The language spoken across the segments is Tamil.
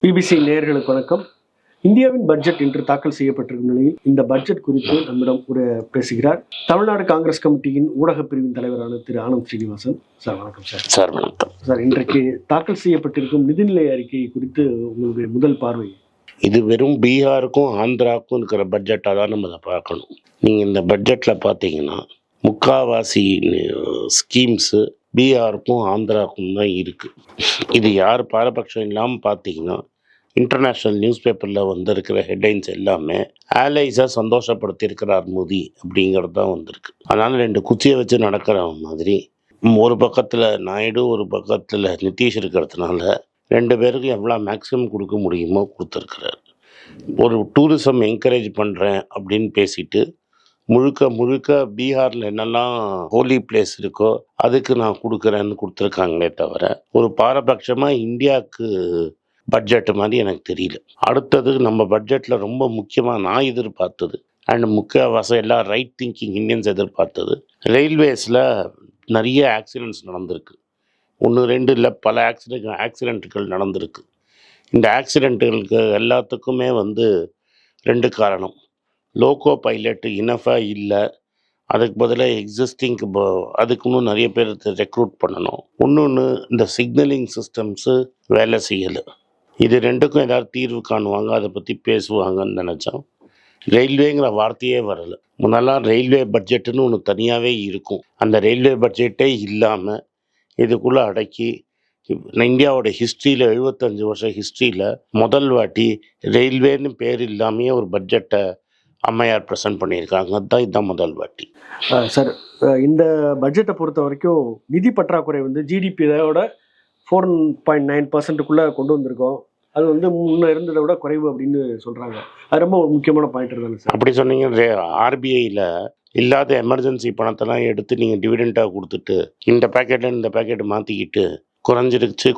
பிபிசி நேயர்களுக்கு வணக்கம். இந்தியாவின் பட்ஜெட் இன்று தாக்கல் செய்யப்பட்டிருக்கும் நிலையில் இந்த பட்ஜெட் குறித்து நம்மிடம் பேசுகிறார் தமிழ்நாடு காங்கிரஸ் கமிட்டியின் ஊடகப் பிரிவின் தலைவரான திரு ஆனந்த் ஸ்ரீனிவாசன். சார் வணக்கம். சார் வணக்கம் சார். இன்றைக்கு தாக்கல் செய்யப்பட்டிருக்கும் நிதிநிலை அறிக்கை குறித்து உங்களுடைய முதல் பார்வை? இது வெறும் பீகாருக்கும் ஆந்திராவுக்கும் இருக்கிற பட்ஜெட்டாக தான் நம்ம அதை பார்க்கணும். நீங்கள் இந்த பட்ஜெட்டில் பார்த்தீங்கன்னா முக்காவாசி ஸ்கீம்ஸு பீகாருக்கும் ஆந்திராவுக்கும் தான் இருக்குது. இது யார் பாரபட்சம் இல்லாமல் பார்த்தீங்கன்னா இன்டர்நேஷ்னல் நியூஸ் பேப்பரில் வந்திருக்கிற ஹெட்லைன்ஸ் எல்லாமே ஆலைஸை சந்தோஷப்படுத்தியிருக்கிறார் மோடி அப்படிங்கிறது தான் வந்திருக்கு. அதனால் ரெண்டு குச்சியை வச்சு நடக்கிற மாதிரி ஒரு பக்கத்தில் நாயுடு ஒரு பக்கத்தில் நிதிஷ் இருக்கிறதுனால ரெண்டு பேருக்கு எவ்வளோ மேக்ஸிமம் கொடுக்க முடியுமோ கொடுத்துருக்கிறார். ஒரு டூரிசம் என்கரேஜ் பண்ணுறேன் அப்படின்னு பேசிட்டு முழுக்க பீகாரில் என்னெல்லாம் ஹோலி பிளேஸ் இருக்கோ அதுக்கு நான் கொடுக்குறேன்னு கொடுத்துருக்காங்களே தவிர ஒரு பாரபட்சமாக இந்தியாவுக்கு பட்ஜெட் மாதிரி எனக்கு தெரியல. அடுத்தது நம்ம பட்ஜெட்டில் ரொம்ப முக்கியமாக நான் எதிர்பார்த்தது அண்ட் முக்கியவாசம் எல்லா ரைட் திங்கிங் இந்தியன்ஸ் எதிர்பார்த்தது, ரயில்வேஸில் நிறைய ஆக்சிடென்ட்ஸ் நடந்திருக்கு. 1-2 இல்லை, பல ஆக்சிடென்ட்டுகள் நடந்திருக்கு. இந்த ஆக்சிடென்ட்டுகளுக்கு எல்லாத்துக்குமே 2 காரணம். லோக்கோ பைலட் இனஃபாக இல்லை, அதுக்கு பதிலாக எக்ஸிஸ்டிங்க்கு அதுக்கு இன்னும் நிறைய பேர் ரெக்ரூட் பண்ணணும். இன்னொன்று இந்த சிக்னலிங் சிஸ்டம்ஸு வேலை செய்யலை. இது ரெண்டுக்கும் ஏதாவது தீர்வு காணுவாங்க, அதை பற்றி பேசுவாங்கன்னு நினச்சோம். ரயில்வேங்கிற வார்த்தையே வரலை. முன்னெல்லாம் ரயில்வே பட்ஜெட்டுன்னு ஒன்று தனியாகவே இருக்கும். அந்த ரயில்வே பட்ஜெட்டே இல்லாமல் இதுக்குள்ளே அடக்கி இந்தியாவோட ஹிஸ்ட்ரியில் 75 வருஷம் ஹிஸ்ட்ரியில் முதல் வாட்டி ரயில்வேன்னு பேர் இல்லாமையே ஒரு பட்ஜெட்டை அம்மையார் ப்ரெசென்ட் பண்ணியிருக்காங்க. அதுதான் இதுதான் முதல் வாட்டி. சார், இந்த பட்ஜெட்டை பொறுத்த வரைக்கும் நிதி பற்றாக்குறை ஜிடிபியோட 4.9% கொண்டு வந்திருக்கோம். அது முன்ன இருந்ததை விட குறைவு அப்படின்னு சொல்கிறாங்க. அது ரொம்ப ஒரு முக்கியமான பாயிண்ட் தானே சார்? அப்படி சொன்னீங்க. ஆர்பிஐயில் இல்லாத எமர்ஜென்சி பணத்தெல்லாம் எடுத்து நீங்கள் டிவிடெண்டாக கொடுத்துட்டு இந்த பேக்கெட்டை மாற்றிக்கிட்டு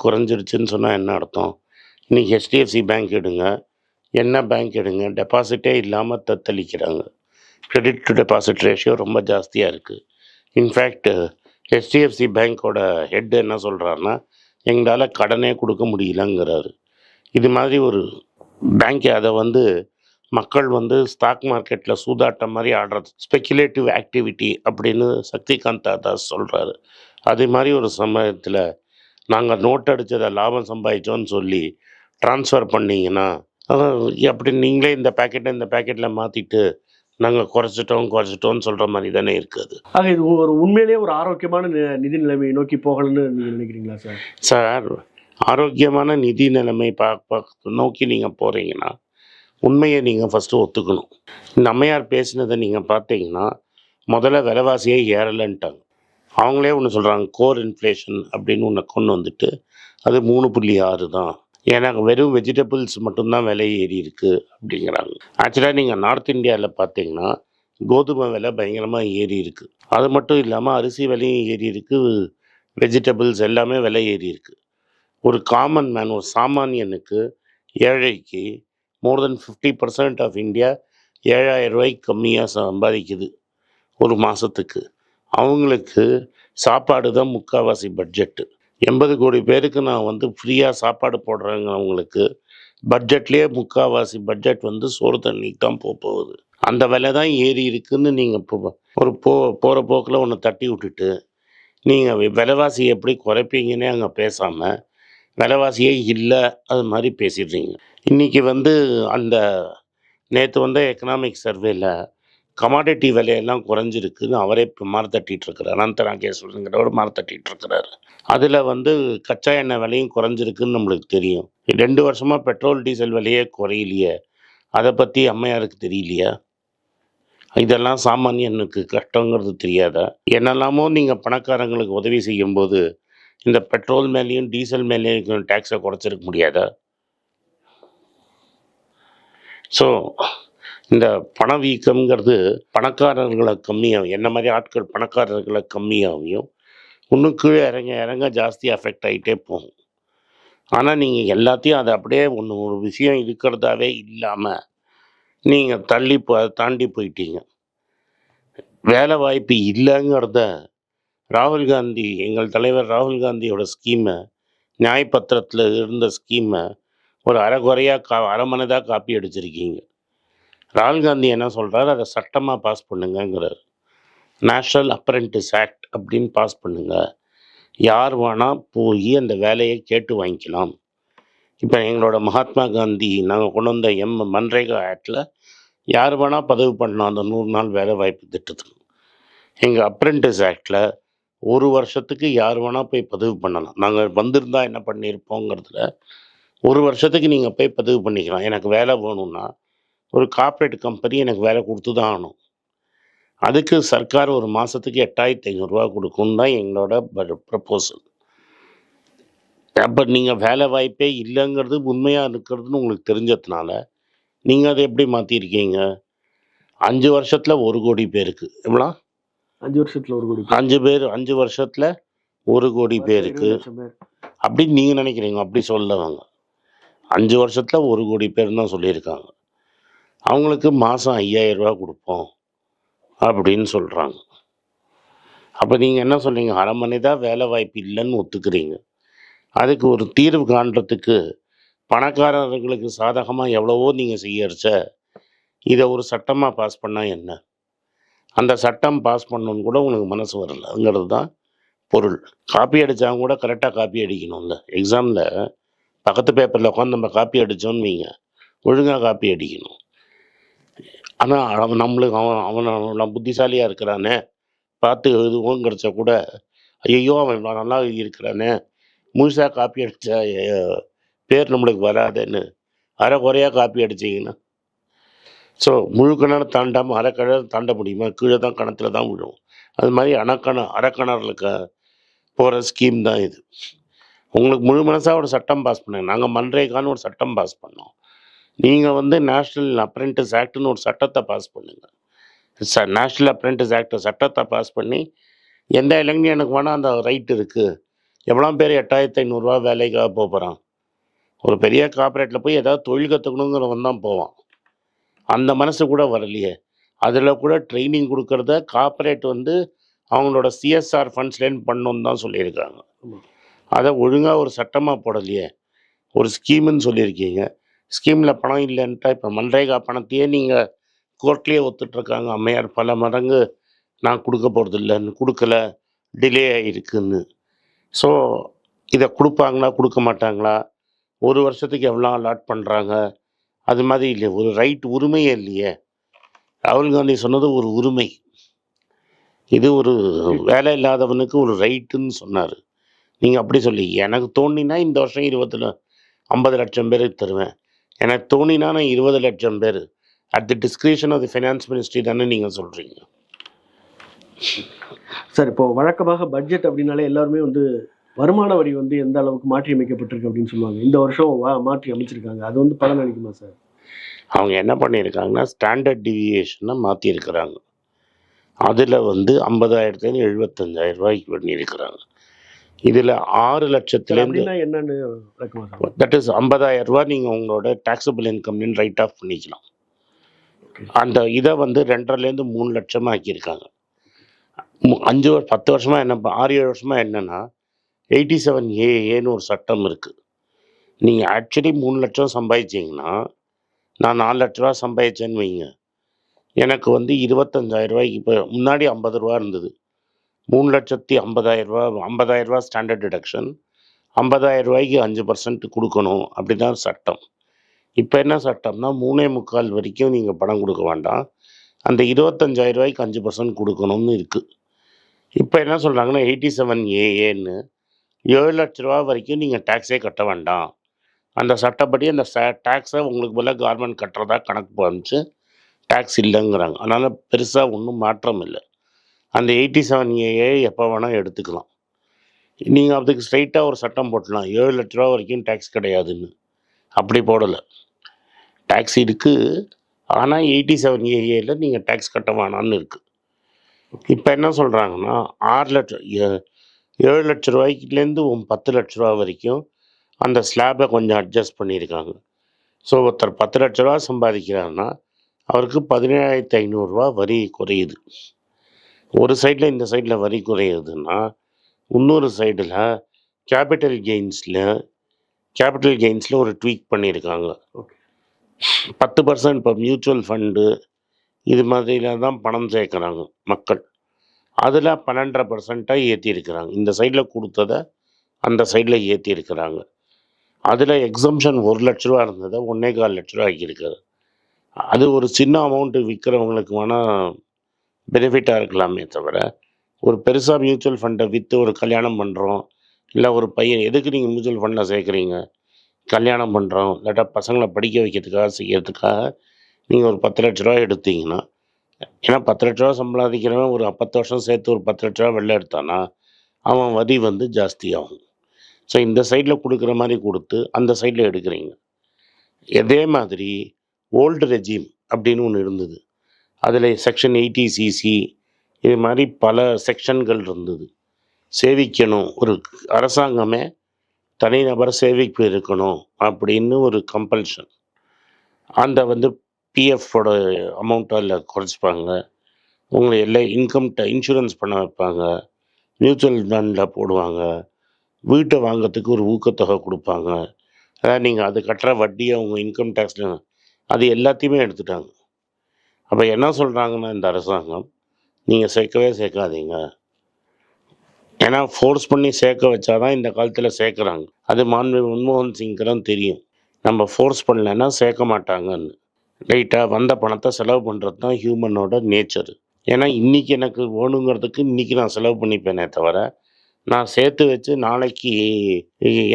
குறைஞ்சிருச்சுன்னு சொன்னால் என்ன அர்த்தம்? இன்றைக்கி ஹெச்டிஎஃப்சி பேங்க் எடுங்க, என்ன பேங்க் எடுங்க, டெபாசிட்டே இல்லாமல் தத்தளிக்கிறாங்க. கிரெடிட் டு டெபாசிட் ரேஷியோ ரொம்ப ஜாஸ்தியாக இருக்குது. இன்ஃபேக்ட் ஹெச்டிஎஃப்சி பேங்க்கோட ஹெட் என்ன சொல்கிறாருன்னா, எங்களால் கடனே கொடுக்க முடியலங்கிறாரு. இது மாதிரி ஒரு பேங்க் அதை மக்கள் ஸ்டாக் மார்க்கெட்டில் சூதாட்டம் மாதிரி ஆடுறது, ஸ்பெக்குலேட்டிவ் ஆக்டிவிட்டி அப்படின்னு சக்திகாந்த் தாஸ் சொல்கிறாரு. அதே மாதிரி ஒரு சமயத்தில் நாங்கள் நோட் அடித்ததை லாபம் சம்பாதிச்சோன்னு சொல்லி ட்ரான்ஸ்ஃபர் பண்ணிங்கன்னா அப்படி நீங்களே இந்த பேக்கெட்டில் மாற்றிட்டு நாங்கள் குறைச்சிட்டோன்னு சொல்கிற மாதிரி தானே இருக்குது. ஆக இது ஒரு உண்மையிலேயே ஒரு ஆரோக்கியமான நிதி நிலைமையை நோக்கி போகலன்னு நீங்கள் நினைக்கிறீங்களா சார்? சார், ஆரோக்கியமான நிதி நிலைமை நோக்கி நீங்கள் போகிறீங்கன்னா உண்மையை நீங்கள் ஃபஸ்ட்டு ஒத்துக்கணும். இந்த அம்மையார் பேசினதை நீங்கள் பார்த்தீங்கன்னா முதல்ல விலைவாசியே ஏறலைன்ட்டாங்க. அவங்களே ஒன்று சொல்கிறாங்க, கோர் இன்ஃப்ளேஷன் அப்படின்னு ஒன்று கொண்டு வந்துட்டு அது 3.6 தான். ஏன்னா வெறும் வெஜிடபிள்ஸ் மட்டும்தான் விலை ஏறி இருக்குது அப்படிங்கிறாங்க. ஆக்சுவலாக நீங்கள் நார்த் இந்தியாவில் பார்த்தீங்கன்னா கோதுமை விலை பயங்கரமாக ஏறி இருக்குது. அது மட்டும் இல்லாமல் அரிசி விலையும் ஏறி இருக்குது, வெஜிடபிள்ஸ் எல்லாமே விலை ஏறி இருக்குது. ஒரு காமன் மேன், ஒரு சாமானியனுக்கு, ஏழைக்கு மோர் தென் 50% ஆஃப் இந்தியா 7,000 ரூபாய்க்கு கம்மியாக சம்பாதிக்குது ஒரு மாதத்துக்கு. அவங்களுக்கு சாப்பாடு தான் முக்கால்வாசி பட்ஜெட்டு. 80 கோடி பேருக்கு நான் ஃப்ரீயாக சாப்பாடு போடுறேங்க. அவங்களுக்கு பட்ஜெட்லேயே முக்கால்வாசி பட்ஜெட் சோறு தண்ணிக்கு தான் போகுது. அந்த விலை தான் ஏறி இருக்குதுன்னு நீங்கள் ஒரு போகிற போக்கில் ஒன்று தட்டி விட்டுட்டு நீங்கள் விலைவாசி எப்படி குறைப்பீங்கன்னே அங்கே பேசாமல் விலைவாசியே இல்லை அது மாதிரி பேசிடுறீங்க. இன்றைக்கி அந்த நேற்று எக்கனாமிக் சர்வேல கமாடிட்டி விலையெல்லாம் குறைஞ்சிருக்குன்னு அவரே இப்போ மார்த்தட்டிகிட்ருக்கிறார். அனந்த நாகேஸ்வரங்கிறவர் மார்த்தட்டிகிட்ருக்கிறார். அதில் கச்சா எண்ணெய் விலையும் குறைஞ்சிருக்குன்னு நம்மளுக்கு தெரியும். 2 வருஷமாக பெட்ரோல் டீசல் விலையே குறையிலையே, அதை பற்றி அம்மையாருக்கு தெரியலையா? இதெல்லாம் சாமானியனுக்கு கஷ்டங்கிறது தெரியாதா? என்னெல்லாமோ நீங்கள் பணக்காரங்களுக்கு உதவி செய்யும்போது இந்த பெட்ரோல் மேலேயும் டீசல் மேலேயும் டேக்ஸை குறைச்சிருக்க முடியாதா? ஸோ இந்த பணவீக்கம்ங்கிறது பணக்காரர்களை கம்மியாகும், என்ன மாதிரி ஆட்கள் பணக்காரர்களை கம்மியாகவும் இன்னும் கீழே இறங்க ஜாஸ்தி அஃபெக்ட் ஆகிட்டே போகும். ஆனால் நீங்கள் எல்லாத்தையும் அதை அப்படியே ஒரு விஷயம் இருக்கிறதாவே இல்லாமல் நீங்கள் தாண்டி போயிட்டீங்க. வேலை வாய்ப்பு இல்லைங்கிறத ராகுல் காந்தி, எங்கள் தலைவர் ராகுல் காந்தியோட ஸ்கீமை, நியாயப்பத்திரத்தில் இருந்த ஸ்கீமை ஒரு அரைகுறையாக அரைமனதாக காப்பி அடிச்சிருக்கீங்க. ராகுல் காந்தி என்ன சொல்கிறார், அதை சட்டமாக பாஸ் பண்ணுங்கங்கிறார். நேஷ்னல் அப்ரெண்டிஸ் ஆக்ட் அப்படின்னு பாஸ் பண்ணுங்க. யார் வேணால் போய் அந்த வேலையை கேட்டு வாங்கிக்கலாம். இப்போ எங்களோட மகாத்மா காந்தி நாங்கள் கொண்டு வந்த மன்ரேகா ஆக்டில் யார் வேணால் பதிவு பண்ணலாம் அந்த 100 நாள் வேலை வாய்ப்பு திட்டத்துக்கு. எங்கள் அப்ரெண்டிஸ் ஆக்டில் 1 வருஷத்துக்கு யார் வேணால் போய் பதிவு பண்ணலாம். நாங்கள் வந்திருந்தா என்ன பண்ணியிருப்போங்கிறதுல 1 வருஷத்துக்கு நீங்கள் போய் பதிவு பண்ணிக்கலாம். எனக்கு வேலை வேணும்னா ஒரு கார்ப்பரேட் கம்பெனி எனக்கு வேலை கொடுத்து தான் ஆகணும். அதுக்கு சர்க்கார் ஒரு மாதத்துக்கு 8500 ரூபா கொடுக்குன்னு தான் எங்களோட ப்ரப்போசல். அப்போ நீங்கள் வேலை வாய்ப்பே இல்லைங்கிறது உண்மையாக இருக்கிறதுன்னு உங்களுக்கு தெரிஞ்சதுனால நீங்கள் அதை எப்படி மாற்றிருக்கீங்க? 5 வருஷத்தில் 1 கோடி பேருக்கு எவ்வளோ? 5 வருஷத்துல 1 கோடி 5 வருஷத்தில் 1 கோடி பேருக்கு 20 லட்சம் பேர். அப்படின்னு நீங்கள் நினைக்கிறீங்க? அப்படி சொல்லவங்க 5 வருஷத்தில் 1 கோடி பேர் தான் சொல்லியிருக்காங்க. அவங்களுக்கு மாதம் 5000 ரூபா கொடுப்போம் அப்படின்னு சொல்கிறாங்க. அப்போ நீங்கள் என்ன சொன்னீங்க? அரை மணி தான் வேலை வாய்ப்பு இல்லைன்னு ஒத்துக்கிறீங்க. அதுக்கு ஒரு தீர்வு காண்றதுக்கு பணக்காரர்களுக்கு சாதகமாக எவ்வளவோ நீங்கள் செய்யறச்ச இதை ஒரு சட்டமாக பாஸ் பண்ணால் என்ன? அந்த சட்டம் பாஸ் பண்ணணுன்னு கூட உங்களுக்கு மனசு வரலங்கிறது தான் பொருள். காப்பி அடித்தவங்க கூட கரெக்டாக காப்பி அடிக்கணும்ல. எக்ஸாமில் பக்கத்து பேப்பரில் உட்காந்து நம்ம காப்பி அடித்தோன்னு வைங்க, ஒழுங்காக காப்பி அடிக்கணும். ஆனால் அவன் புத்திசாலியாக இருக்கிறானே பார்த்து எழுதுவோங்கிறச்ச கூட ஐயோ அவன் இவ்வளோ நல்லா எழுதியிருக்கிறானே முழுசாக காப்பி அடித்தா பேர் நம்மளுக்கு வராதுன்னு அரை குறையாக காப்பி அடிச்சிங்கன்னா ஸோ முழு கிணறு தாண்டாமல் அரை கிணறு தாண்ட முடியுமா? கீழே தான் கிணத்துல தான் விழும். அது மாதிரி அரைக்கிணறுல போகிற ஸ்கீம் தான் இது. உங்களுக்கு முழு மனசாக ஒரு சட்டம் பாஸ் பண்ணாங்க. நாங்கள் மன்ரேகான்னு ஒரு சட்டம் பாஸ் பண்ணோம். நீங்கள் நேஷ்னல் அப்ரெண்டிஸ் ஆக்ட்னு ஒரு சட்டத்தை பாஸ் பண்ணுங்கள். நேஷ்னல் அப்ரெண்டிஸ் ஆக்ட் சட்டத்தை பாஸ் பண்ணி எந்த இளைஞனுக்கு வேணால் அந்த ரைட் இருக்குது. எவ்வளோ பேர் 8500 ரூபா வேலைக்காக போகிறான்? ஒரு பெரிய கார்ப்பரேட்டில் போய் ஏதாவது தொழில் கற்றுக்கணுங்கிறவன் தான் போவான். அந்த மனசு கூட வரலையே. அதில் கூட ட்ரைனிங் கொடுக்கறத கார்ப்பரேட் அவங்களோட சிஎஸ்ஆர் ஃபண்ட்ஸ்லேருந்து பண்ணணுன்னு தான் சொல்லியிருக்காங்க. அதை ஒழுங்காக ஒரு சட்டமாக போடலையே. ஒரு ஸ்கீமுன்னு சொல்லியிருக்கீங்க. ஸ்கீமில் பணம் இல்லைன்ட்டா இப்போ மன்ரேகா பணத்தையே நீங்கள் கோர்ட்லேயே ஒத்துட்ருக்காங்க. அம்மையார் பல மடங்கு நான் கொடுக்க போகிறது இல்லைன்னு, கொடுக்கல, டிலே ஆகிருக்குன்னு. ஸோ இதை கொடுப்பாங்களா கொடுக்க மாட்டாங்களா? 1 வருஷத்துக்கு எவ்வளோ அலாட் பண்ணுறாங்க? அது மாதிரி இல்லை, ஒரு ரைட் உரிமையே இல்லையே. ராகுல் காந்தி சொன்னது ஒரு உரிமை, இது ஒரு வேலை இல்லாதவனுக்கு ஒரு ரைட்டுன்னு சொன்னார். நீங்கள் அப்படி சொல்லி எனக்கு தோணினா இந்த வருஷம் 50 லட்சம் பேருக்கு தருவேன், எனக்கு தோணினா நான் 20 லட்சம் பேர் at the discretion of the finance ministry தானே நீங்கள் சொல்கிறீங்க. சார், இப்போ வழக்கமாக பட்ஜெட் அப்படின்னாலே எல்லாருமே வருமான வரி எந்த அளவுக்கு மாற்றி அமைக்கப்பட்டிருக்கு அப்படின்னு சொல்லுவாங்க. இந்த வருஷம் மாற்றி அமைச்சிருக்காங்க. அது பலன் அளிக்குமா சார்? அவங்க என்ன பண்ணியிருக்காங்கன்னா ஸ்டாண்டர்ட் டிவியேஷனை மாற்றிருக்கிறாங்க. அதில் 50,000 75,000 ரூபாய்க்கு பண்ணியிருக்கிறாங்க. இதில் 6 லட்சத்துலேருந்து என்னன்னு தட் இஸ் 50,000 ரூபா நீங்கள் உங்களோட டாக்ஸபிள் இன்கம்னு ரைட் ஆஃப் பண்ணிக்கலாம். அந்த இதை 2.5லேருந்து 3 லட்சமாக ஆக்கியிருக்காங்க. 10 வருஷமாக 6-7 வருஷமாக என்னென்னா 87AAன்னு ஒரு சட்டம் இருக்குது. நீங்கள் ஆக்சுவலி 3 லட்சம் சம்பாதிச்சிங்கன்னா நான் 4 லட்ச ரூபா சம்பாதிச்சேன்னு வைங்க, எனக்கு 25,000 ரூபாய்க்கு இப்போ முன்னாடி 50 ரூபா இருந்தது. 3,50,000 ரூபா 50,000 ரூபா ஸ்டாண்டர்ட் டிடக்ஷன், 50,000 ரூபாய்க்கு 5% கொடுக்கணும், அப்படி தான் சட்டம். இப்போ என்ன சட்டம்னா 3.25 வரைக்கும் நீங்கள் பணம் கொடுக்க வேண்டாம், அந்த 25,000 ரூபாய்க்கு 5% கொடுக்கணும்னு இருக்குது. இப்போ என்ன சொல்கிறாங்கன்னா 87AAன்னு 7 லட்ச ரூபா வரைக்கும் நீங்கள் டேக்ஸே கட்ட வேண்டாம், அந்த சட்டப்படி அந்த டேக்ஸை உங்களுக்கு போல கவர்மெண்ட் கட்டுறதா கணக்கு போச்சு, டேக்ஸ் இல்லைங்கிறாங்க. அதனால் பெருசாக ஒன்றும் மாற்றம் இல்லை. அந்த 87AA எப்போ வேணால் எடுத்துக்கலாம். நீங்கள் அதுக்கு ஸ்ட்ரைட்டாக ஒரு சட்டம் போட்டலாம், 7 லட்ச ரூபா வரைக்கும் டேக்ஸ் கிடையாதுன்னு. அப்படி போடலை, டேக்ஸ் இருக்குது, ஆனால் 87AAல நீங்கள் டேக்ஸ் கட்ட வேணான்னு இருக்குது. இப்போ என்ன சொல்கிறாங்கன்னா 7 லட்ச ரூபாய்க்குலேருந்து 10 லட்ச ரூபா வரைக்கும் அந்த ஸ்லாபை கொஞ்சம் அட்ஜஸ்ட் பண்ணியிருக்காங்க. ஸோ ஒருத்தர் 10 லட்ச ரூபா சம்பாதிக்கிறாருன்னா அவருக்கு 17,500 ரூபா வரி குறையுது. ஒரு சைடில் இந்த சைடில் வரி குறையுதுன்னா இன்னொரு சைடில் கேபிட்டல் கெயின்ஸில் கேபிட்டல் கெயின்ஸில் ஒரு ட்வீக் பண்ணியிருக்காங்க. ஓகே. 10% இப்போ மியூச்சுவல் ஃபண்டு இது மாதிரிலாம் தான் பணம் சேர்க்குறாங்க மக்கள். அதில் 12.5% ஏற்றிருக்கிறாங்க. இந்த சைடில் கொடுத்தத அந்த சைடில் ஏற்றிருக்கிறாங்க. அதில் எக்ஸம்ஷன் 1 லட்ச ரூபா இருந்ததை 1.25 லட்ச ரூபா ஆக்கியிருக்காரு. அது ஒரு சின்ன அமௌண்ட்டு விற்கிறவங்களுக்கு வேணால் பெனிஃபிட்டாக இருக்கலாமே தவிர, ஒரு பெருசாக மியூச்சுவல் ஃபண்டை விற்று ஒரு கல்யாணம் பண்ணுறோம், இல்லை ஒரு பையன் எதுக்கு நீங்கள் மியூச்சுவல் ஃபண்டில் சேர்க்குறீங்க? கல்யாணம் பண்ணுறோம், இல்லாட்டா பசங்களை படிக்க வைக்கிறதுக்காக செய்யறதுக்காக நீங்கள் ஒரு 10 லட்ச ரூபா எடுத்தீங்கன்னா, ஏன்னா 10 லட்ச ரூபா சம்பாதிக்கிறவன் ஒரு 10 வருஷம் சேர்த்து ஒரு 10 லட்ச ரூபா வெளில எடுத்தானா, அவன் வரி வந்து ஜாஸ்தியாகும். ஸோ இந்த சைடில் கொடுக்குற மாதிரி கொடுத்து அந்த சைடில் எடுக்கிறீங்க. இதே மாதிரி ஓல்டு ரெஜீம் அப்படின்னு ஒன்று இருந்தது. அதில் செக்ஷன் 80cc இது மாதிரி பல செக்ஷன்கள் இருந்தது. சேவிக்கணும், ஒரு அரசாங்கமே தனிநபர் சேமிப்பு இருக்கணும் அப்படின்னு ஒரு கம்பல்ஷன். அந்த வந்து பிஎஃப்போட அமௌண்ட்டை அதில் குறைச்சிப்பாங்க. உங்களை எல்லாம் இன்சூரன்ஸ் பண்ண வைப்பாங்க, மியூச்சுவல் ஃபண்டில் போடுவாங்க, வீட்டை வாங்கிறதுக்கு ஒரு ஊக்கத்தொகை கொடுப்பாங்க. அதாவது நீங்கள் அது கட்டுற வட்டியை உங்கள் இன்கம் டேக்ஸில் அது எல்லாத்தையுமே எடுத்துட்டாங்க. அப்போ என்ன சொல்கிறாங்கன்னா இந்த அரசாங்கம், நீங்கள் சேர்க்கவே சேர்க்காதீங்க. ஏன்னா ஃபோர்ஸ் பண்ணி சேர்க்க வச்சா தான் இந்த காலத்தில் சேர்க்குறாங்க. அது மாண்புமிகு மன்மோகன் சிங்க்கெல்லாம் தெரியும். நம்ம ஃபோர்ஸ் பண்ணலைன்னா சேர்க்க மாட்டாங்கன்னு. ரைட்டாக வந்த பணத்தை செலவு பண்ணுறது தான் ஹியூமனோட நேச்சரு. ஏன்னா இன்றைக்கி எனக்கு வேணுங்கிறதுக்கு இன்றைக்கி நான் செலவு பண்ணிப்பேனே தவிர, நான் சேர்த்து வச்சு நாளைக்கு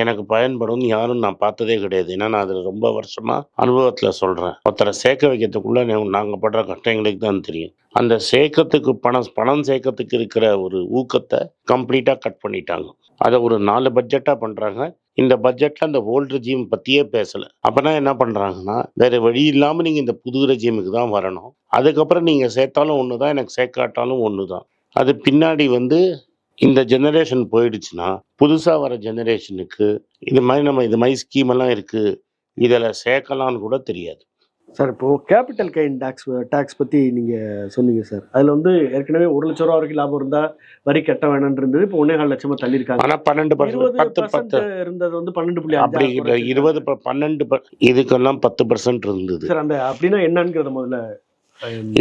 எனக்கு பயன்படும்னு யாரும் நான் பார்த்ததே கிடையாது. ஏன்னா நான் அதில் ரொம்ப வருஷமாக அனுபவத்தில் சொல்கிறேன். ஒருத்தரை சேர்க்க வைக்கிறதுக்குள்ளே நாங்கள் படுற கஷ்டம் எங்களுக்கு தான் தெரியும். அந்த சேர்க்கறதுக்கு பணம் சேர்க்கறதுக்கு இருக்கிற ஒரு ஊக்கத்தை கம்ப்ளீட்டாக கட் பண்ணிட்டாங்க. அதை ஒரு 4 பட்ஜெட்டாக பண்ணுறாங்க. இந்த பட்ஜெட்டில் அந்த ஓல்டு ரெஜீம் பற்றியே பேசலை. அப்போனா என்ன பண்ணுறாங்கன்னா, வேறு வழி இல்லாமல் நீங்கள் இந்த புது ரெஜீமுக்கு தான் வரணும். அதுக்கப்புறம் நீங்கள் சேர்த்தாலும் ஒன்று தான், எனக்கு சேர்க்காட்டாலும் ஒன்று தான். அது பின்னாடி வந்து இந்த ஜெனரேஷன் போயிடுச்சுன்னா, புதுசாக வர ஜெனரேஷனுக்கு இது மாதிரி ஸ்கீமெல்லாம் இருக்குது, இதில் சேர்க்கலான்னு கூட தெரியாது. சார், இப்போது கேபிட்டல் கெயின் டேக்ஸ் பற்றி நீங்கள் சொன்னீங்க சார். அதில் வந்து ஏற்கனவே 1 லட்ச ரூபா வரைக்கும் லாபம் இருந்தால் வரி கட்ட வேணும்னு இருந்தது. இப்போ 1.25 லட்சமாக தள்ளியிருக்காங்க. ஆனால் 12% இருந்தது வந்து 12.5 அப்படி 20 12 இதுக்கெல்லாம் 10% இருந்தது சார். அந்த அப்படின்னா என்னங்கிறத முதல்ல.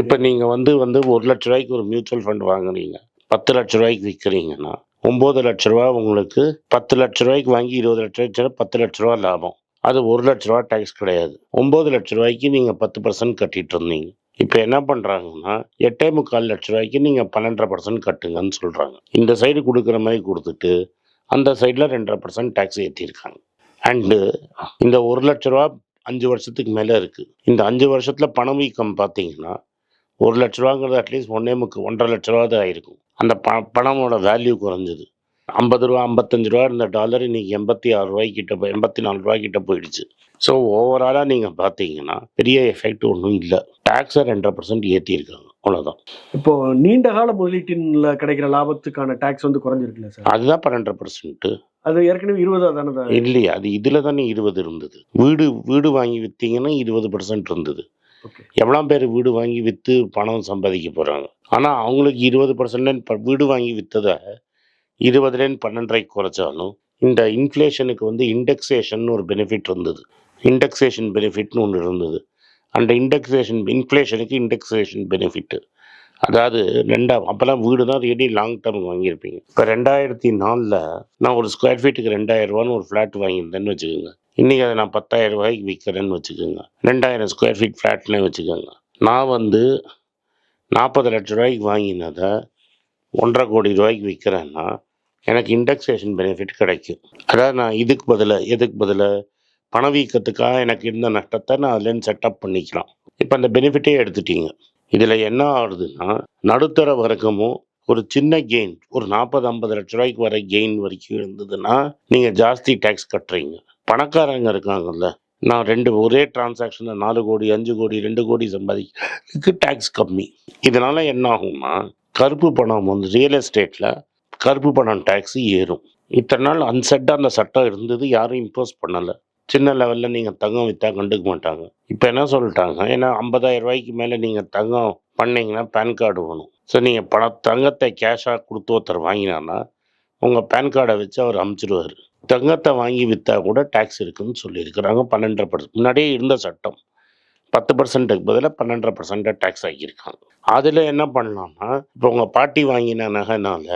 இப்போ நீங்கள் வந்து 1 லட்ச ரூபாய்க்கு ஒரு மியூச்சுவல் ஃபண்ட் வாங்குறீங்க, 10 லட்ச ரூபாய்க்கு விற்கிறீங்கன்னா 9 லட்ச ரூபா உங்களுக்கு. 10 லட்ச ரூபாய்க்கு வாங்கி 20 லட்ச ரூபாய்க்கு 10 லட்ச ரூபா லாபம். அது 1 லட்ச ரூபா டேக்ஸ் கிடையாது. 9 லட்ச ரூபாய்க்கு நீங்கள் 10% கட்டிட்டு இருந்தீங்க. இப்போ என்ன பண்ணுறாங்கன்னா, 8.25 லட்ச ரூபாய்க்கு நீங்கள் 12.5% கட்டுங்கன்னு சொல்கிறாங்க. இந்த சைடு கொடுக்குற மாதிரி கொடுத்துட்டு அந்த சைடில் 2.5% டேக்ஸ் ஏற்றிருக்காங்க. அண்டு இந்த 1 லட்ச ரூபா 5 வருஷத்துக்கு மேலே இருக்குது. இந்த 5 வருஷத்தில் பணவீக்கம் பார்த்தீங்கன்னா 1 லட்ச ரூபாங்கிறது அட்லீஸ்ட் 1.5 லட்ச ரூபா தான் ஆயிருக்கும். அந்த பணமோட வேல்யூ குறைஞ்சது. 50 ரூபா 55 ரூபா இருந்த டாலர் இன்னைக்கு 86 ரூபாய்க்கிட்ட 84 ரூபாய்க்கிட்ட போயிடுச்சு. ஸோ ஓவராலாக நீங்கள் பார்த்தீங்கன்னா பெரிய எஃபெக்ட் ஒன்றும் இல்லை. டேக்ஸை 2.5% ஏற்றிருக்காங்க, அவ்வளோதான். இப்போ நீண்ட கால முதலீட்டில் கிடைக்கிற லாபத்துக்கான டேக்ஸ் வந்து குறைஞ்சிருக்குல்ல சார்? அதுதான் 12%. அது ஏற்கனவே 20 தானே? இல்லையா, அது இதில் தானே 20 இருந்தது. வீடு வாங்கி விற்றீங்கன்னா 20% இருந்தது. எவ்வளோ பேர் வீடு வாங்கி விற்று பணம் சம்பாதிக்க போகிறாங்க. ஆனால் அவங்களுக்கு 20% வீடு வாங்கி விற்றதை 20லேருந்து 12 குறைச்சாலும் இந்த இன்ஃப்ளேஷனுக்கு வந்து இண்டெக்ஸேஷன் ஒரு பெனிஃபிட் இருந்தது. இண்டெக்ஸேஷன் பெனிஃபிட்னு ஒன்று இருந்தது. அந்த இன்ஃப்ளேஷனுக்கு இண்டெக்ஸேஷன் பெனிஃபிட்டு. அதாவது அப்போல்லாம் வீடு தான் ரியலி லாங் டேர்ம் வாங்கியிருப்பீங்க. இப்போ 2004 நான் ஒரு ஸ்கொயர் ஃபீட்டுக்கு 2000 ரூபான்னு ஒரு ஃப்ளாட் வாங்கியிருந்தேன்னு வச்சுக்கோங்க. இன்றைக்கி அதை நான் 10,000 ரூபாய்க்கு விற்கிறேன்னு வச்சுக்கோங்க. 2000 ஸ்கொயர் ஃபீட் ஃப்ளாட்னே வச்சுக்கோங்க. நான் வந்து 40 லட்ச ரூபாய்க்கு வாங்கினதை 1.5 கோடி ரூபாய்க்கு விற்கிறேன்னா எனக்கு இண்டெக்ஸேஷன் பெனிஃபிட் கிடைக்கும். அதாவது நான் எதுக்கு பதிலாக பணவீக்கத்துக்காக எனக்கு இருந்த நஷ்டத்தை நான் அதுலேருந்து செட்டப் பண்ணிக்கலாம். இப்போ அந்த பெனிஃபிட்டே எடுத்துட்டீங்க. இதில் என்ன ஆகுதுன்னா, நடுத்தர வர்க்கமும் ஒரு சின்ன கெயின், ஒரு 40-50 லட்ச ரூபாய்க்கு வர கெயின் வரைக்கும் இருந்ததுன்னா நீங்கள் ஜாஸ்தி டேக்ஸ் கட்டுறீங்க. பணக்காரங்க இருக்காங்கல்ல, நான் ஒரே டிரான்சாக்ஷனில் 4 கோடி 5 கோடி 2 கோடி சம்பாதிக்கிறதுக்கு டேக்ஸ் கம்மி. இதனால் என்ன ஆகும்னா, கருப்பு பணம் வந்து ரியல் எஸ்டேட்டில் கருப்பு பணம் டேக்ஸு ஏறும். இத்தனை நாள் அன்செட்டாக அந்த சட்டம் இருந்தது, யாரும் இம்போஸ் பண்ணலை. சின்ன லெவலில் நீங்கள் தங்கம் விற்றா கண்டுக்க மாட்டாங்க. இப்போ என்ன சொல்லிட்டாங்க, ஏன்னா 50,000 ரூபாய்க்கு மேலே நீங்கள் தங்கம் பண்ணிங்கன்னா பேன் கார்டு வேணும். ஸோ நீங்கள் தங்கத்தை கேஷாக கொடுத்து ஒருத்தர் வாங்கினான்னா உங்கள் பேன் கார்டை வச்சு அவர் அமுச்சிடுவார். தங்கத்தை வாங்கி விற்றா கூட டேக்ஸ் இருக்குன்னு சொல்லியிருக்கிறாங்க. 12% முன்னாடியே இருந்த சட்டம் 10%க்கு பதிலாக 12% டேக்ஸ் ஆகியிருக்காங்க. அதில் என்ன பண்ணலாம்னா, இப்போ உங்கள் பாட்டி வாங்கின நகைனால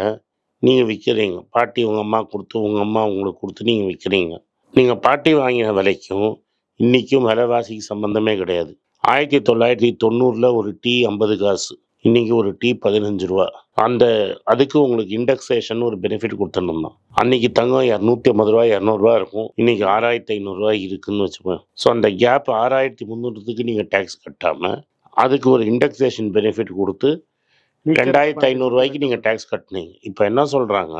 நீங்கள் விற்கிறீங்க. பாட்டி உங்கள் அம்மா கொடுத்து, உங்கள் அம்மா உங்களுக்கு கொடுத்து நீங்கள் விற்கிறீங்க. நீங்கள் பாட்டி வாங்கின விலைக்கும் இன்றைக்கும் விலைவாசிக்கு சம்மந்தமே கிடையாது. 1990 ஒரு டீ 50 காசு, இன்றைக்கி ஒரு டீ 15 ரூபா. அதுக்கு உங்களுக்கு இண்டெக்ஸேஷன் ஒரு பெனிஃபிட் கொடுத்துருந்தோம். அன்றைக்கி தங்கம் 250 ரூபா 200 ரூபா இருக்கும், இன்றைக்கி 6500 ரூபா இருக்குதுன்னு வச்சுப்பேன். ஸோ அந்த கேப் 6300க்கு நீங்கள் டேக்ஸ் கட்டாமல் அதுக்கு ஒரு இண்டெக்ஸேஷன் பெனிஃபிட் கொடுத்து 2500 ரூபாய்க்கு நீங்கள் டேக்ஸ் கட்டினீங்க. இப்போ என்ன சொல்கிறாங்க,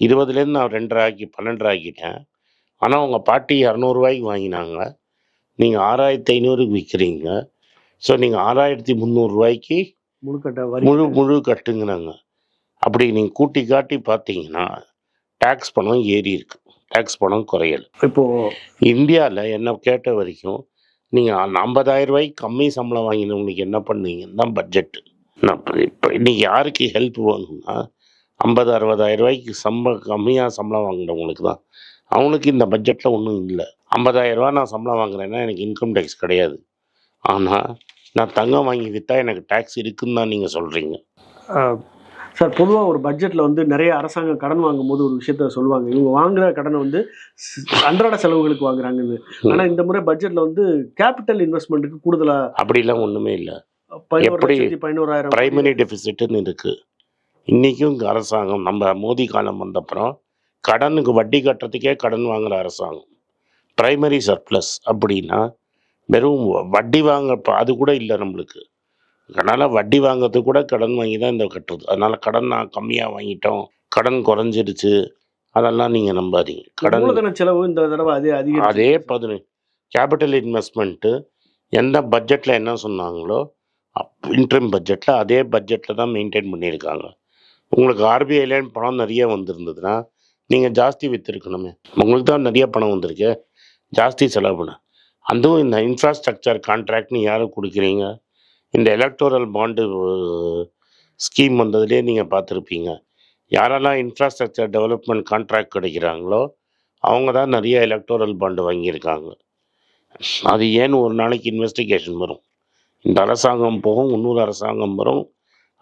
20லேருந்து நான் 2.5 12 ஆக்கிட்டேன். ஆனால் உங்கள் பாட்டி 200 ரூபாய்க்கு வாங்கினாங்க, நீங்கள் 6500க்கு விற்கிறீங்க. ஸோ நீங்கள் 6300 ரூபாய்க்கு முழு கட்டுங்கிறாங்க. அப்படி நீங்கள் கூட்டி காட்டி பார்த்தீங்கன்னா டேக்ஸ் பணம் ஏறி இருக்கு, டேக்ஸ் பணம் குறையல். இப்போது இந்தியாவில் என்ன கேட்ட வரைக்கும் நீங்கள் 50,000 ரூபாய்க்கு கம்மி சம்பளம் வாங்கினவங்களுக்கு என்ன பண்ணுவீங்கன்னு தான் பட்ஜெட்டு. இப்போ இன்றைக்கி யாருக்கு ஹெல்ப் வேணும்னா 50,000-60,000 ரூபாய்க்கு கம்மியாக சம்பளம் வாங்கினவங்களுக்கு தான். அவனுக்கு இந்த பட்ஜெட்டில் ஒன்றும் இல்லை. 50,000 ரூபா நான் சம்பளம் வாங்குறேன்னா எனக்கு இன்கம் டேக்ஸ் கிடையாது. ஆனால் நான் தங்கம் வாங்கி விற்றா எனக்கு டேக்ஸ் இருக்குன்னு தான் நீங்கள் சொல்கிறீங்க. சார், பொதுவாக ஒரு பட்ஜெட்டில் வந்து நிறைய அரசாங்கம் கடன் வாங்கும்போது ஒரு விஷயத்த சொல்லுவாங்க, இவங்க வாங்குகிற கடனை வந்து அன்றாட செலவுகளுக்கு வாங்குறாங்கன்னு. ஆனால் இந்த முறை பட்ஜெட்டில் வந்து கேபிட்டல் இன்வெஸ்ட்மெண்ட்டுக்கு கூடுதலாக அப்படிலாம் ஒன்றுமே இல்லை. எப்படி 11,000 பிரைமரி டெபிசிட்னு இருக்குது. இன்றைக்கும் அரசாங்கம் நம்ம மோடி காலம் வந்தப்புறம் கடனுக்கு வட்டி கட்டுறதுக்கே கடன் வாங்குகிற அரசாங்கம். பிரைமரி சர்ப்ளஸ் அப்படின்னா வெறும் வட்டி வாங்க அது கூட இல்லை நம்மளுக்கு. அதனால் வட்டி வாங்கிறதுக்கு கூட கடன் வாங்கி தான் இந்த கட்டுறது. அதனால் கடன் நான் கம்மியாக வாங்கிட்டோம், கடன் குறைஞ்சிருச்சு, அதெல்லாம் நீங்கள் நம்பாதீங்க. கடன் செலவு இந்த தடவை அதே 11 கேபிட்டல் இன்வெஸ்ட்மெண்ட்டு எந்த பட்ஜெட்டில் என்ன சொன்னாங்களோ இன்ட்ரிம் பட்ஜெட்டில் அதே பட்ஜெட்டில் தான் மெயின்டைன் பண்ணியிருக்காங்க. உங்களுக்கு ஆர்பிஐலேருந்து பணம் நிறைய வந்திருந்ததுன்னா நீங்கள் ஜாஸ்தி விற்றுருக்கணுமே. உங்களுக்கு தான் நிறைய பணம் வந்திருக்கு, ஜாஸ்தி செலவு பண்ண. அதுவும் இந்த இன்ஃப்ராஸ்ட்ரக்சர் கான்ட்ராக்ட்னு யாரும் கொடுக்குறீங்க, இந்த எலக்டோரல் பாண்டு ஸ்கீம் வந்ததுலேயே நீங்கள் பார்த்துருப்பீங்க. யாரெல்லாம் இன்ஃப்ராஸ்ட்ரக்சர் டெவலப்மெண்ட் கான்ட்ராக்ட் கிடைக்கிறாங்களோ அவங்க தான் நிறைய எலக்டோரல் பாண்டு வாங்கியிருக்காங்க. அது ஏன்னு ஒரு நாளைக்கு இன்வெஸ்டிகேஷன் வரும். இந்த அரசாங்கம் போகும், இன்னொரு அரசாங்கம் வரும்,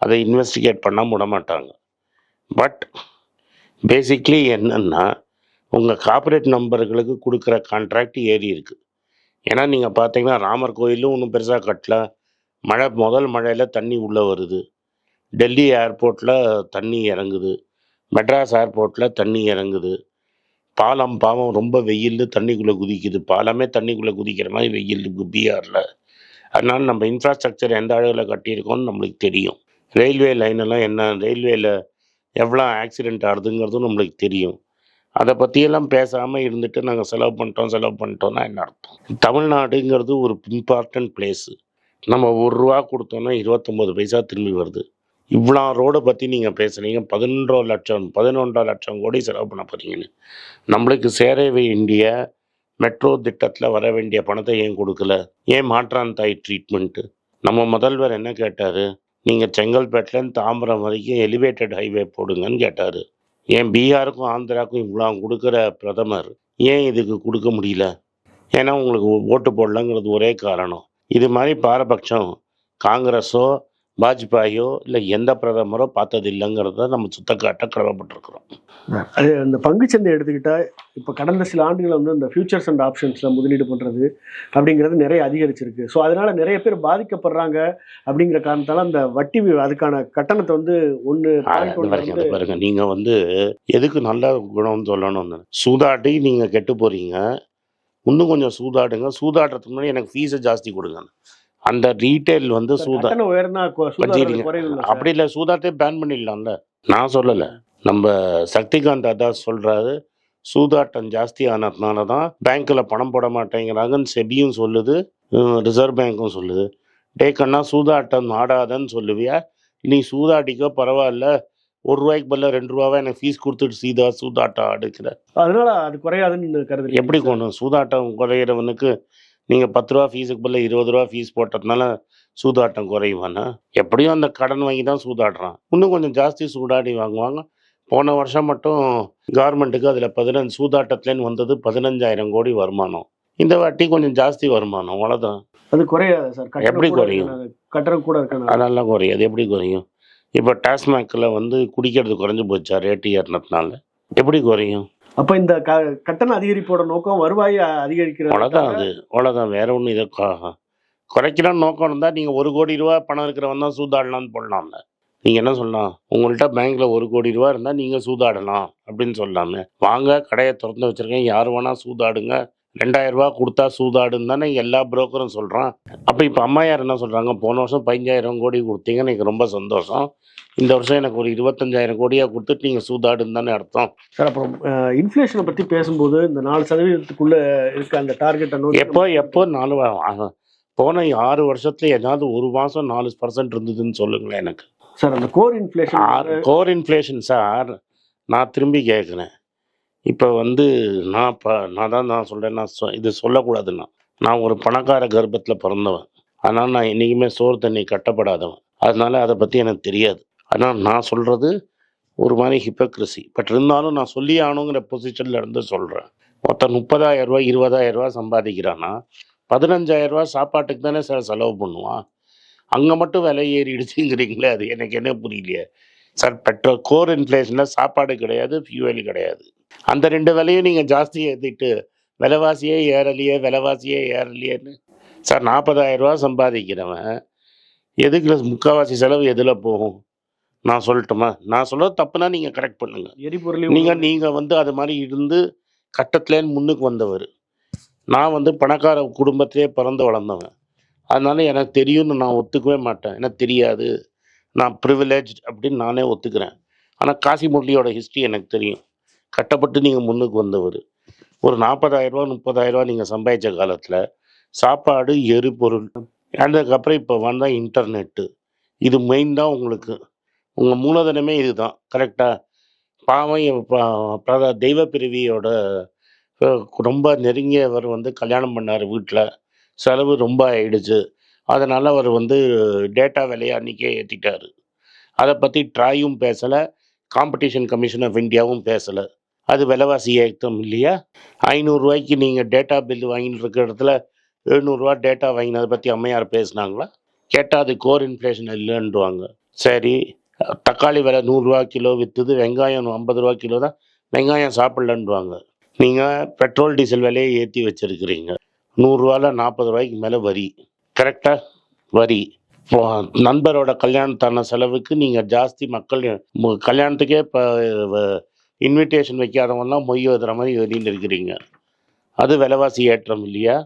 அதை இன்வெஸ்டிகேட் பண்ணால் விட மாட்டாங்க. பட் பேசிக்லி என்னென்னா உங்கள் கார்ப்பரேட் நம்பர்களுக்கு கொடுக்குற கான்ட்ராக்ட் ஏறி இருக்குது. ஏன்னா நீங்கள் பார்த்தீங்கன்னா ராமர் கோயிலும் ஒன்றும் பெருசாக கட்டல, முதல் மழையில் தண்ணி உள்ளே வருது, டெல்லி ஏர்போர்ட்டில் தண்ணி இறங்குது, மெட்ராஸ் ஏர்போர்ட்டில் தண்ணி இறங்குது, பாலம் பாவம் ரொம்ப வெயில் தண்ணிக்குள்ளே குதிக்குது, பாலமே தண்ணிக்குள்ளே குதிக்கிற மாதிரி வெயில் பீகாரில். அதனால் நம்ம இன்ஃப்ராஸ்ட்ரக்சர் எந்த அளவில் கட்டியிருக்கோன்னு நம்மளுக்கு தெரியும். ரயில்வே லைனெல்லாம் என்ன, ரயில்வேயில் எவ்வளோ ஆக்சிடெண்ட் ஆகுதுங்கிறதும் நம்மளுக்கு தெரியும். அதை பற்றியெல்லாம் பேசாமல் இருந்துட்டு நாங்கள் செலவு பண்ணிட்டோம்னா என்ன அர்த்தம்? தமிழ்நாடுங்கிறது ஒரு இம்பார்ட்டன்ட் பிளேஸு. நம்ம 1 ரூபா கொடுத்தோன்னா 29 பைசா திரும்பி வருது. இவ்வளோ ரோடை பற்றி நீங்கள் பேசுகிறீங்க, 11 லட்சம் கோடி செலவு பண்ண போகிறீங்கன்னு. நம்மளுக்கு சேர வேண்டிய மெட்ரோ திட்டத்தில் வர வேண்டிய பணத்தை ஏன் கொடுக்கல? ஏன் மாற்றான் தாய் ட்ரீட்மெண்ட்டு? நம்ம முதல்வர் என்ன கேட்டார், நீங்கள் செங்கல்பேட்டிலேருந்து தாம்பரம் வரைக்கும் எலிவேட்டட் ஹைவே போடுங்கன்னு கேட்டார். ஏன் பீகாருக்கும் ஆந்திராவுக்கும் இவ்வளோ கொடுக்குற பிரதமர் ஏன் இதுக்கு கொடுக்க முடியல? ஏன்னா உங்களுக்கு ஓட்டு போடலங்கிறது ஒரே காரணம். இது மாதிரி பாரபட்சம் காங்கிரஸோ வாஜ்பாயோ இல்லை எந்த பிரதமரோ பார்த்தது இல்லைங்கிறத நம்ம சுத்தக்காட்ட கடமைப்பட்டிருக்கிறோம். அது அந்த பங்குச்சந்தை எடுத்துக்கிட்டால் இப்போ கடந்த சில ஆண்டுகள் வந்து இந்த ஃபியூச்சர்ஸ் அண்ட் ஆப்ஷன்ஸில் முதலீடு பண்ணுறது அப்படிங்கிறது நிறைய அதிகரிச்சிருக்கு. ஸோ அதனால் நிறைய பேர் பாதிக்கப்படுறாங்க. அப்படிங்கிற காரணத்தால் அந்த வட்டி அதுக்கான கட்டணத்தை வந்து பாருங்க. நீங்கள் வந்து எதுக்கு நல்ல குணம்னு சொல்லணும்னு சூதாட்டி நீங்கள் கெட்டு போகிறீங்க, இன்னும் கொஞ்சம் சூதாடுங்க, சூதாடுறதுக்கு முன்னாடி எனக்கு ஃபீஸை ஜாஸ்தி கொடுங்க. அந்த ரீட்டைல் வந்து அப்படி இல்லை, சூதாட்டே பேன் பண்ணிடலாம்ல. நான் சொல்லலை, நம்ம சக்திகாந்த் அதான் சொல்கிறாரு. சூதாட்டம் ஜாஸ்தி ஆனதுனால தான் பேங்க்கில் பணம் போட மாட்டேங்கிறாங்கன்னு செபியும் சொல்லுது, ரிசர்வ் பேங்க்கும் சொல்லுது. டேக்கன்னா சூதாட்டம் ஆடாதன்னு சொல்லுவியா? நீ சூதாட்டிக்கோ பரவாயில்ல, 1 ரூபாய்க்கு பதில் 2 ரூபாவை எனக்கு ஃபீஸ் கொடுத்துட்டு சூதாட்டம் ஆடுக்கிற, அதனால அது குறையாதுன்னு கருது. எப்படி கொண்டு சூதாட்டம் குறையிறவனுக்கு நீங்கள் 10 ரூபா ஃபீஸுக்கு பதில் 20 ரூபா ஃபீஸ் போட்டதுனால சூதாட்டம் குறையுவானா? எப்படியும் அந்த கடன் வாங்கி தான் சூதாடுறான். இன்னும் கொஞ்சம் ஜாஸ்தி சூதாடி வாங்குவாங்க, போன வருஷம் மட்டும் கவர்மெண்ட்டுக்கு அதில் 15 சூதாட்டத்துலேன்னு வந்தது 15,000 கோடி வருமானம். இந்த வாட்டி கொஞ்சம் ஜாஸ்தி வருமானம், அவ்வளோதான். அது குறையாது சார். எப்படி குறையும்? கட்டணம் கூட இருக்கணும். அதெல்லாம் குறையும். அது எப்படி குறையும்? இப்போ டாஸ்மாகில் வந்து குடிக்கிறது குறைஞ்சி போச்சா ரேட்டு ஏறினதுனால? எப்படி குறையும்? அப்ப இந்த கட்டண அதிகரிப்போட நோக்கம் வருவாயை அதிகரிக்கிறது. அவ்வளோதான். அது அவ்வளோதான். வேற ஒன்றும் இதை குறைக்கலாம்னு நோக்கம் இருந்தால் நீங்கள் 1 கோடி ரூபா பணம் இருக்கிறவன் தான் சூதாடலாம்னு போடலாம்ல. நீங்கள் என்ன சொல்லலாம், உங்கள்கிட்ட பேங்க்கில் 1 கோடி ரூபா இருந்தால் நீங்கள் சூதாடலாம் அப்படின்னு சொல்லாமே. வாங்க கடையை திறந்து வச்சுருக்கேன், யார் வேணால் சூதாடுங்க, 2000 ரூபா கொடுத்தா சூதாடுன்னு தானே எல்லா புரோக்கரும் சொல்கிறான். அப்போ இப்போ அம்மையார் என்ன சொல்கிறாங்க, போன வருஷம் 15,000 கோடி கொடுத்தீங்க, எனக்கு ரொம்ப சந்தோஷம், இந்த வருஷம் எனக்கு ஒரு 25,000 கோடியாக கொடுத்துட்டு நீங்கள் சூதாடுன்னு தானே அர்த்தம். சார் அப்புறம் இன்ஃப்ளேஷனை பற்றி பேசும்போது இந்த 4% இருக்க அந்த டார்கெட்டை நோக்கி எப்போ 4 போன 6 வருஷத்துல ஏதாவது ஒரு மாதம் 4% இருந்ததுன்னு சொல்லுங்களேன் எனக்கு. சார் அந்த core inflation. Core inflation sir, நான் திரும்பி கேட்குறேன். இப்போ வந்து நான் சொல்கிறேன், இது சொல்லக்கூடாதுன்னா, நான் ஒரு பணக்கார கர்ப்பத்தில் பிறந்தவன், அதனால் நான் என்றைக்குமே சோறு தண்ணி கட்டப்படாதவன், அதனால அதை பற்றி எனக்கு தெரியாது. ஆனால் நான் சொல்கிறது ஒரு மாதிரி ஹிப்போக்ரஸி. பட் இருந்தாலும் நான் சொல்லி ஆகணுங்கிற பொசிஷனில் இருந்து சொல்கிறேன். மொத்தம் 30,000 ரூபா 20,000 ரூபா சம்பாதிக்கிறான்னா 15,000 ரூபா சாப்பாட்டுக்கு தானே சார் செலவு பண்ணுவான். அங்கே மட்டும் விலை ஏறிடுச்சுங்கிறீங்களே, அது எனக்கு என்ன புரியலையே சார். பெட்ரோல் கோர் இன்ஃப்ளேஷனில் சாப்பாடு கிடையாது, ஃபியூவல் கிடையாது. அந்த 2 விலையும் நீங்கள் ஜாஸ்தி ஏற்றிட்டு விலைவாசியே ஏறலையேன்னு சார். 40,000 ரூபா சம்பாதிக்கிறவன் எதுக்கு முக்கால்வாசி செலவு எதில் போகும் நான் சொல்லட்டுமா? நான் சொல்கிறது தப்புனா நீங்கள் கரெக்ட் பண்ணுங்கள். எரிபொருள் நீங்கள் வந்து அது மாதிரி இருந்து கட்டத்துலேன்னு முன்னுக்கு வந்தவர். நான் வந்து பணக்கார குடும்பத்திலே பிறந்து வளர்ந்தவன், அதனால எனக்கு தெரியும்னு நான் ஒத்துக்கவே மாட்டேன். எனக்கு தெரியாது, நான் ப்ரிவிலேஜ் அப்படின்னு நானே ஒத்துக்கிறேன். ஆனால் காசி முரளியோட ஹிஸ்ட்ரி எனக்கு தெரியும். கட்டப்பட்டு நீங்கள் முன்னுக்கு வந்தவர். ஒரு 40,000 ரூபா 30,000 ரூபா நீங்கள் சம்பாதிச்ச காலத்தில் சாப்பாடு, எரிபொருள், அதுக்கப்புறம் இப்போ வந்தால் இன்டர்நெட்டு, இது மெயின் தான் உங்களுக்கு. உங்கள் மூலதனமே இது தான். கரெக்டாக? பாவம் தெய்வ பிரிவியோட ரொம்ப நெருங்கியவர் வந்து கல்யாணம் பண்ணார் வீட்டில், செலவு ரொம்ப ஆயிடுச்சு, அதனால் அவர் வந்து டேட்டா விலையை அன்றைக்கே ஏற்றிட்டார். அதை பற்றி ட்ராயும் பேசலை, காம்படிஷன் கமிஷன் ஆஃப் இந்தியாவும் பேசலை. அது விலைவாசி ஏற்றம் இல்லையா? 500 ரூபாய்க்கு நீங்கள் டேட்டா பில் வாங்கிட்டு இருக்கிற இடத்துல 700 ரூபா டேட்டா வாங்கினதை பற்றி அம்மையார் பேசுனாங்களா? கேட்டால் அது கோர் இன்ஃப்ளேஷன் இல்லைன்றுவாங்க. சரி, தக்காளி விலை 100 ரூபா கிலோ விற்றுது, வெங்காயம் 50 ரூபா கிலோ தான், வெங்காயம் சாப்பிட்லன்றுவாங்க. நீங்கள் பெட்ரோல் டீசல் விலையை ஏற்றி வச்சுருக்கிறீங்க, 100 ரூபாவில் 40 ரூபாய்க்கு மேலே வரி. கரெக்டாக? வரி. நண்பரோட கல்யாணத்தான செலவுக்கு நீங்கள் ஜாஸ்தி மக்கள் கல்யாணத்துக்கே இப்போ இன்விடேஷன் வைக்காதவங்கலாம் மொய் எழுதுகிற மாதிரி எழுதிட்டு இருக்கிறீங்க. அது விலைவாசி ஏற்றம் இல்லையா?